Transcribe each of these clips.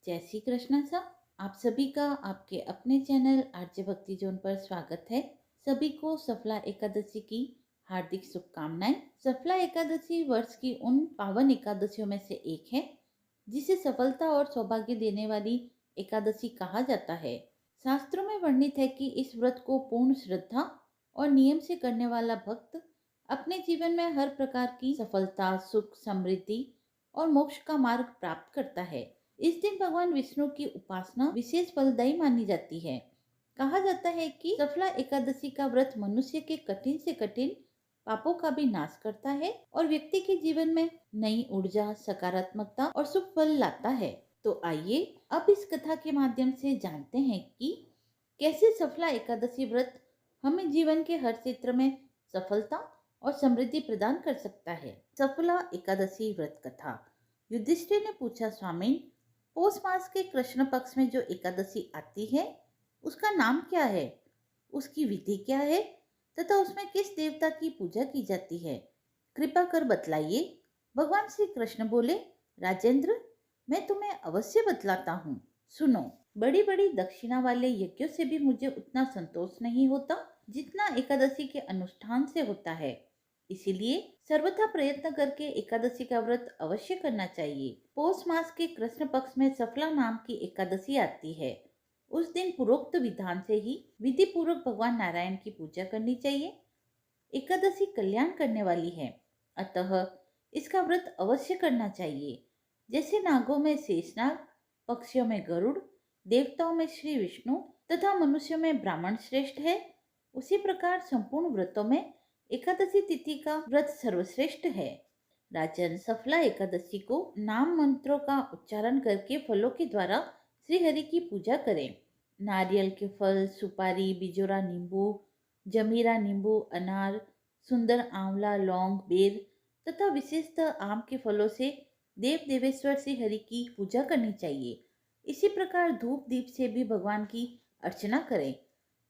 जय श्री कृष्णा सा। आप सभी का आपके अपने चैनल आरजे भक्ति जोन पर स्वागत है। सभी को सफला एकादशी की हार्दिक शुभकामनाएं। सफला एकादशी वर्ष की उन पावन एकादशियों में से एक है जिसे सफलता और सौभाग्य देने वाली एकादशी कहा जाता है। शास्त्रों में वर्णित है कि इस व्रत को पूर्ण श्रद्धा और नियम से करने वाला भक्त अपने जीवन में हर प्रकार की सफलता, सुख, समृद्धि और मोक्ष का मार्ग प्राप्त करता है। इस दिन भगवान विष्णु की उपासना विशेष फलदायी मानी जाती है। कहा जाता है कि सफला एकादशी का व्रत मनुष्य के कठिन से कठिन पापों का भी नाश करता है और व्यक्ति के जीवन में नई ऊर्जा, सकारात्मकता और सुख फल लाता है। तो आइए अब इस कथा के माध्यम से जानते हैं कि कैसे सफला एकादशी व्रत हमें जीवन के हर क्षेत्र में सफलता और समृद्धि प्रदान कर सकता है। सफला एकादशी व्रत कथा। युधिष्ठिर ने पूछा, स्वामी, पौष मास के कृष्ण पक्ष में जो एकादशी आती है उसका नाम क्या है, उसकी विधि क्या है तथा उसमें किस देवता की पूजा की जाती है, कृपा कर बतलाइए। भगवान श्री कृष्ण बोले, राजेंद्र, मैं तुम्हें अवश्य बतलाता हूँ। सुनो, बड़ी बड़ी दक्षिणा वाले यज्ञों से भी मुझे उतना संतोष नहीं होता जितना एकादशी के अनुष्ठान से होता है। इसीलिए सर्वथा प्रयत्न करके एकादशी का व्रत अवश्य करना चाहिए। पौष मास के कृष्ण पक्ष में सफला नाम की एकादशी आती है। उस दिन पूर्वोक्त विधान से ही विधि पूर्वक भगवान नारायण की पूजा करनी चाहिए। एकादशी कल्याण करने वाली है, अतः इसका व्रत अवश्य करना चाहिए। जैसे नागों में शेषनाग, पक्षियों में गरुड़, देवताओं में श्री विष्णु तथा मनुष्यों में ब्राह्मण श्रेष्ठ है, उसी प्रकार संपूर्ण व्रतों में एकादशी तिथि का व्रत सर्वश्रेष्ठ है। राजन, सफला एकादशी को नाम मंत्रों का उच्चारण करके फलों के द्वारा श्री हरि की पूजा करें। नारियल के फल, सुपारी, बिजोरा नींबू, जमीरा नींबू, अनार, सुंदर आंवला, लौंग, बेर तथा विशेषतः आम के फलों से देव देवेश्वर श्री हरि की पूजा करनी चाहिए। इसी प्रकार धूप दीप से भी भगवान की अर्चना करें।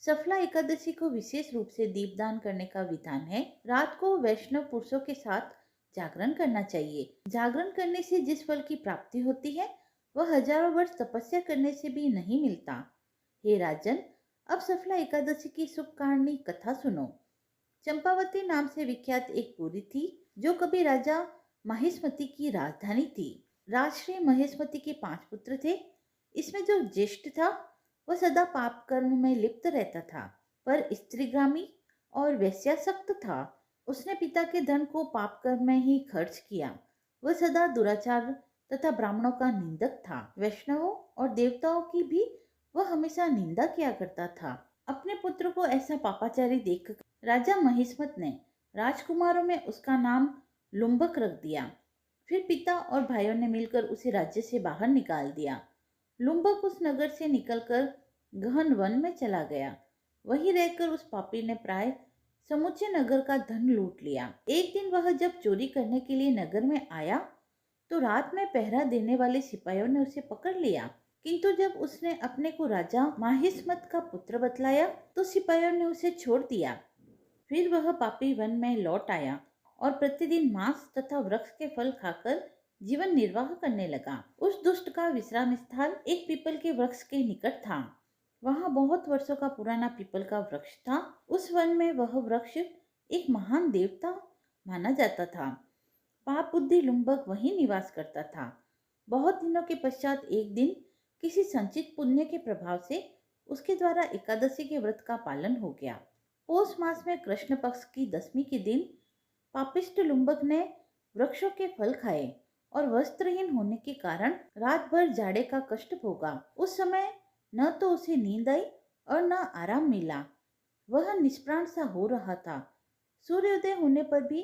सफला एकादशी को विशेष रूप से दीपदान करने का विधान है। रात को वैष्णव पुरुषों के साथ जागरण करना चाहिए। जागरण करने से जिस फल की प्राप्ति होती है वह हजारों वर्ष तपस्या करने से भी नहीं मिलता। हे राजन, अब सफला एकादशी की शुभ कहानी कथा सुनो। चंपावती नाम से विख्यात एक पुरी थी जो कभी राजा महेशमती की राजधानी थी। राजश्री महेशमती के 5 पुत्र थे। इसमें जो ज्येष्ठ था वह सदा पाप कर्म में लिप्त रहता था, पर स्त्रीग्रामी और वेश्यासक्त था। उसने पिता के धन को पाप कर्म में ही खर्च किया। वह सदा दुराचार तथा ब्राह्मणों का निंदक था। वैष्णवों और देवताओं की भी वह हमेशा निंदा किया करता था। अपने पुत्र को ऐसा पापाचारी देखकर राजा महेशमत ने राजकुमारों में उसका नाम लुम्बक रख दिया। फिर पिता और भाइयों ने मिलकर उसे राज्य से बाहर निकाल दिया। लुम्बक उस नगर से निकलकर गहन वन में चला गया। वहीं रहकर उस पापी ने प्राय समूचे नगर का धन लूट लिया। एक दिन वह जब चोरी करने के लिए नगर में आया तो रात में पहरा देने वाले सिपाहियों ने उसे पकड़ लिया, किंतु जब उसने अपने को राजा माहिस्मत का पुत्र बतलाया तो सिपाहियों ने उसे छोड़ दिया। फिर वह पापी वन में लौट आया और प्रतिदिन मांस तथा वृक्ष के फल खाकर जीवन निर्वाह करने लगा। उस दुष्ट का विश्राम स्थल एक पीपल के वृक्ष के निकट था। वहां बहुत वर्षों का पुराना पीपल का वृक्ष था। उस वन में वह वृक्ष एक महान देवता माना जाता था। पाप बुद्धि लुम्बक वहीं निवास करता था। बहुत दिनों के पश्चात एक दिन किसी संचित पुण्य के प्रभाव से उसके द्वारा एकादशी के व्रत का पालन हो गया। पौष मास में कृष्ण पक्ष की 10वीं के दिन पापिष्ट लुम्बक ने वृक्षों के फल खाए और वस्त्रहीन होने के कारण रात भर जाड़े का कष्ट भोगा। उस समय न तो उसे नींद आई और न आराम मिला। वह निष्प्राण सा हो रहा था। सूर्योदय होने पर भी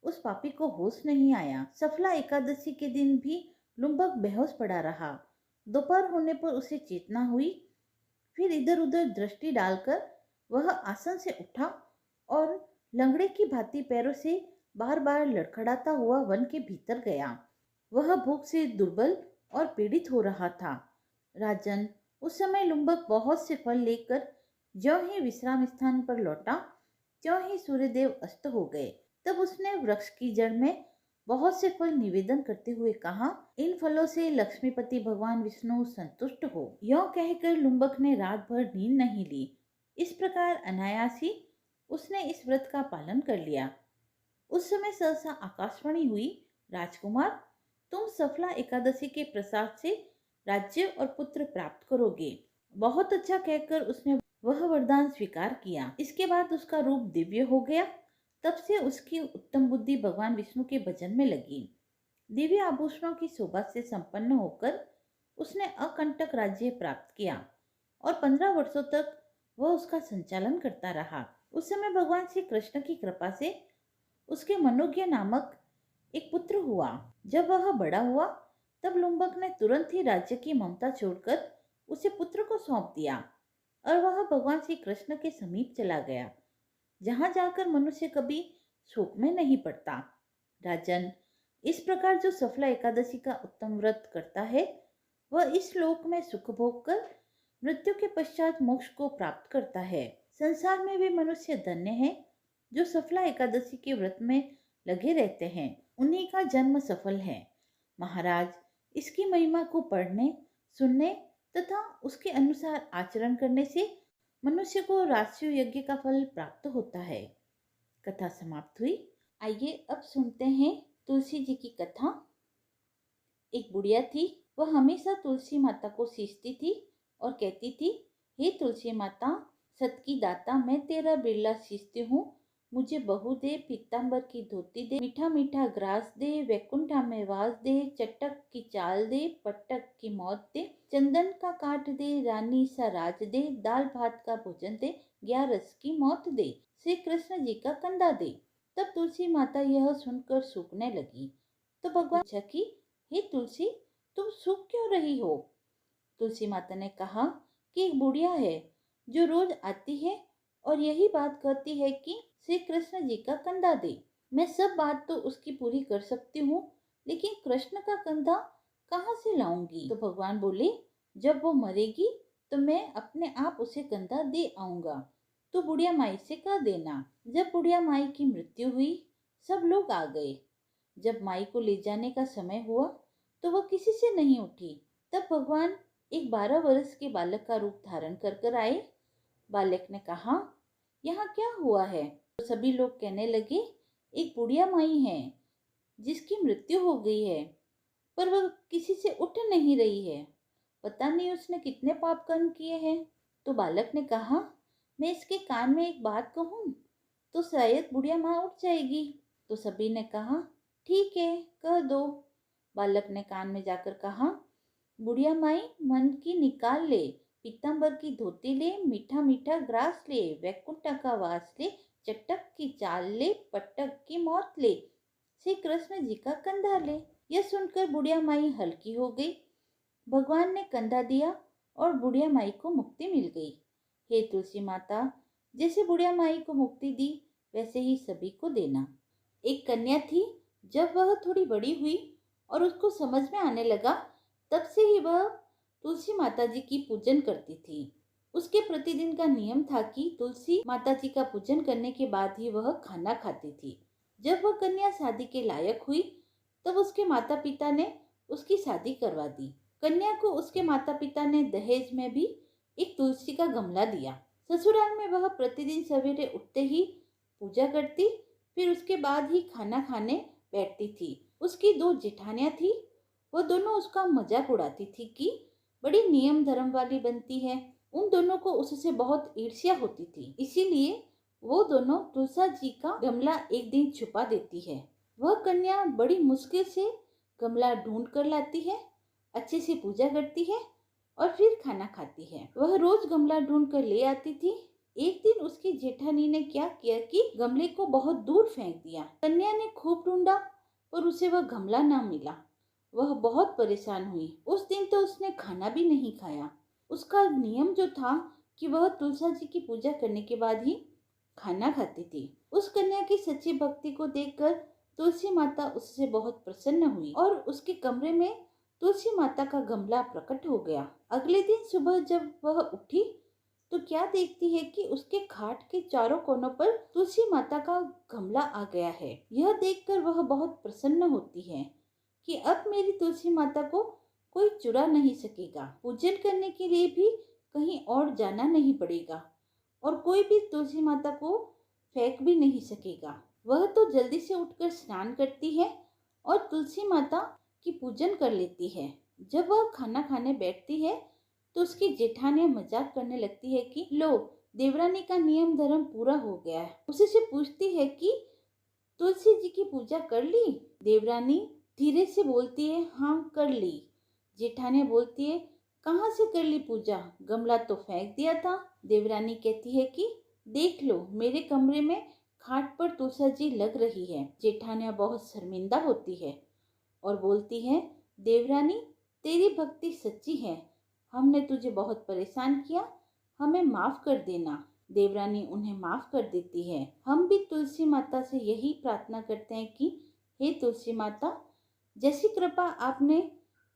उस पापी को होश नहीं आया। सफला एकादशी के दिन भी लुम्बक बेहोश पड़ा रहा। दोपहर होने पर उसे चेतना हुई। फिर इधर उधर दृष्टि डालकर वह आसन से उठा और लंगड़े की भांति पैरों से बार बार लड़खड़ाता हुआ वन के भीतर गया। वह भूख से दुर्बल और पीड़ित हो रहा था। राजन, उस समय लुम्बक बहुत से फल लेकर ज्यों ही विश्राम स्थान पर लौटा त्यों ही सूर्यदेव अस्त हो गए। तब उसने वृक्ष की जड़ में बहुत से फल निवेदन करते हुए कहा, इन फलों से लक्ष्मीपति भगवान विष्णु संतुष्ट हो। यह कहकर लुम्बक ने रात भर नींद नहीं ली। इस प्रकार अनायास ही उसने इस व्रत का पालन कर लिया। उस समय सहसा आकाशवाणी हुई, राजकुमार, तुम सफला एकादशी के प्रसाद से राज्य और पुत्र प्राप्त करोगे। बहुत अच्छा कहकर उसने वह वरदान स्वीकार किया। इसके बाद उसका रूप दिव्य हो गया। तब से उसकी उत्तम बुद्धि भगवान विष्णु के भजन में लगी। दिव्य आभूषणों की शोभा से संपन्न होकर उसने अकंटक राज्य प्राप्त किया और 15 वर्षों तक वह उसका संचालन करता रहा। उस समय भगवान श्री कृष्ण की कृपा से उसके मनोज्ञ नामक एक पुत्र हुआ। जब वह बड़ा हुआ तब लुम्बक ने तुरंत ही राज्य की ममता छोड़कर उसे पुत्र को सौंप दिया और वह भगवान श्री कृष्ण के समीप चला गया, जहां जाकर मनुष्य कभी शोक में नहीं पड़ता। राजन, इस प्रकार जो सफला एकादशी का उत्तम व्रत करता है वह इस लोक में सुख भोग कर मृत्यु के पश्चात मोक्ष को प्राप्त करता है। संसार में भी मनुष्य धन्य है जो सफला एकादशी के व्रत में लगे रहते हैं, उन्हीं का जन्म सफल है। महाराज, इसकी महिमा को पढ़ने, सुनने तथा उसके अनुसार आचरण करने से मनुष्य को राजसूय यज्ञ का फल प्राप्त होता है। कथा समाप्त हुई। आइए अब सुनते हैं तुलसी जी की कथा। एक बुढ़िया थी, वह हमेशा तुलसी माता को सींचती थी और कहती थी, हे तुलसी माता, सत की दाता, मैं तेरा बिरला सींचती हूँ, मुझे बहू दे, पीताम्बर की धोती दे, मीठा मीठा ग्रास दे, वैकुंठा में वास दे, चटक की चाल दे, पटक की मौत दे, चंदन का काट दे, रानी सा राज दे, दाल भात का भोजन दे, 11 की मौत दे, श्री कृष्ण जी का कंधा दे। तब तुलसी माता यह सुनकर सूखने लगी। तो भगवान पूछा कि हे तुलसी, तुम सूख क्यों रही हो? तुलसी माता ने कहा कि एक बुढ़िया है जो रोज आती है और यही बात कहती है कि श्री कृष्ण जी का कंधा दे। मैं सब बात तो उसकी पूरी कर सकती हूँ, लेकिन कृष्ण का कंधा कहाँ से लाऊंगी? तो भगवान बोले, जब वो मरेगी तो मैं अपने आप उसे कंधा दे आऊंगा, तो बुढ़िया माई से कह देना। जब बुढ़िया माई की मृत्यु हुई सब लोग आ गए। जब माई को ले जाने का समय हुआ तो वह किसी से नहीं उठी। तब भगवान एक 12 वर्ष के बालक का रूप धारण कर कर आए। बालक ने कहा, यहाँ क्या हुआ है? तो सभी लोग कहने लगे, एक बुढ़िया माई है जिसकी मृत्यु हो गई है, पर वह किसी से उठ नहीं रही है। पता नहीं उसने कितने पाप कर्म किए हैं। तो बालक ने कहा, मैं इसके कान में एक बात कहूँ तो शायद बुढ़िया माँ उठ जाएगी। तो सभी ने कहा, ठीक है, कह दो। बालक ने कान में जाकर कहा, बुढ़िया माई, मन की निकाल ले, पीताम्बर की धोती ले, मीठा मीठा ग्रास ले, वैकुंठ का वास ले, चटक की चाल ले, पटक की मौत ले, श्री कृष्ण जी का कंधा ले। यह सुनकर बुढ़िया माई हल्की हो गई। भगवान ने कंधा दिया और बुढ़िया माई को मुक्ति मिल गई। हे तुलसी माता, जैसे बुढ़िया माई को मुक्ति दी वैसे ही सभी को देना। एक कन्या थी, जब वह थोड़ी बड़ी हुई और उसको समझ में आने लगा, तब से ही वह तुलसी माता जी की पूजन करती थी। उसके प्रतिदिन का नियम था कि तुलसी माता जी का पूजन करने के बाद ही वह खाना खाती थी। जब वह कन्या शादी के लायक हुई तब उसके माता पिता ने उसकी शादी करवा दी। कन्या को उसके माता पिता ने दहेज में भी एक तुलसी का गमला दिया। ससुराल में वह प्रतिदिन सवेरे उठते ही पूजा करती, फिर उसके बाद ही खाना खाने बैठती थी। उसकी 2 जेठानियां थी, वह दोनों उसका मजाक उड़ाती थी कि बड़ी नियम धर्म वाली बनती है। उन दोनों को उससे बहुत ईर्ष्या होती थी, इसीलिए वो दोनों तुलसा जी का गमला एक दिन छुपा देती है। वह कन्या बड़ी मुश्किल से गमला ढूंढ कर लाती है, अच्छे से पूजा करती है और फिर खाना खाती है। वह रोज गमला ढूंढ कर ले आती थी। एक दिन उसकी जेठानी ने क्या किया कि गमले को बहुत दूर फेंक दिया। कन्या ने खूब ढूंढा पर उसे वह गमला ना मिला। वह बहुत परेशान हुई। उस दिन तो उसने खाना भी नहीं खाया। उसका नियम जो था कि वह तुलसा जी की पूजा करने के बाद ही खाना खाती थी। उस कन्या की सच्ची भक्ति को देखकर तुलसी माता उससे बहुत प्रसन्न हुई और उसके कमरे में तुलसी माता का गमला प्रकट हो गया। अगले दिन सुबह जब वह उठी तो क्या देखती है कि उसके खाट के चारों कोनों पर तुलसी माता का गमला आ गया है। यह देखकर वह बहुत प्रसन्न होती है कि अब मेरी तुलसी माता को कोई चुरा नहीं सकेगा। पूजन करने के लिए भी कहीं और जाना नहीं पड़ेगा और कोई भी तुलसी माता को फेंक भी नहीं सकेगा। वह तो जल्दी से उठकर स्नान करती है और तुलसी माता की पूजन कर लेती है। जब वह खाना खाने बैठती है तो उसकी जेठानियां मजाक करने लगती है कि लो, देवरानी का नियम धर्म पूरा हो गया है। उसी से पूछती है कि तुलसी जी की पूजा कर ली? देवरानी धीरे से बोलती है, हाँ कर ली। जेठानियां बोलती है, कहाँ से कर ली पूजा? गमला तो फेंक दिया था। देवरानी कहती है कि देख लो, मेरे कमरे में खाट पर तुलसी जी लग रही है। जेठानियां बहुत शर्मिंदा होती है और बोलती है, देवरानी तेरी भक्ति सच्ची है, हमने तुझे बहुत परेशान किया, हमें माफ कर देना। देवरानी उन्हें माफ कर देती है। हम भी तुलसी माता से यही प्रार्थना करते हैं कि हे तुलसी माता, जैसी कृपा आपने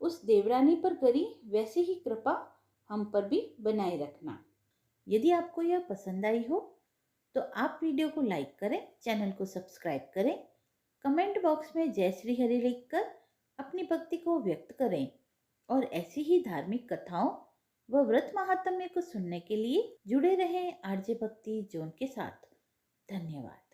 उस देवरानी पर करी वैसे ही कृपा हम पर भी बनाए रखना। यदि आपको यह पसंद आई हो तो आप वीडियो को लाइक करें, चैनल को सब्सक्राइब करें, कमेंट बॉक्स में जय श्री हरि लिखकर अपनी भक्ति को व्यक्त करें और ऐसी ही धार्मिक कथाओं व व्रत महात्म्य को सुनने के लिए जुड़े रहें आरजे भक्ति जोन के साथ। धन्यवाद।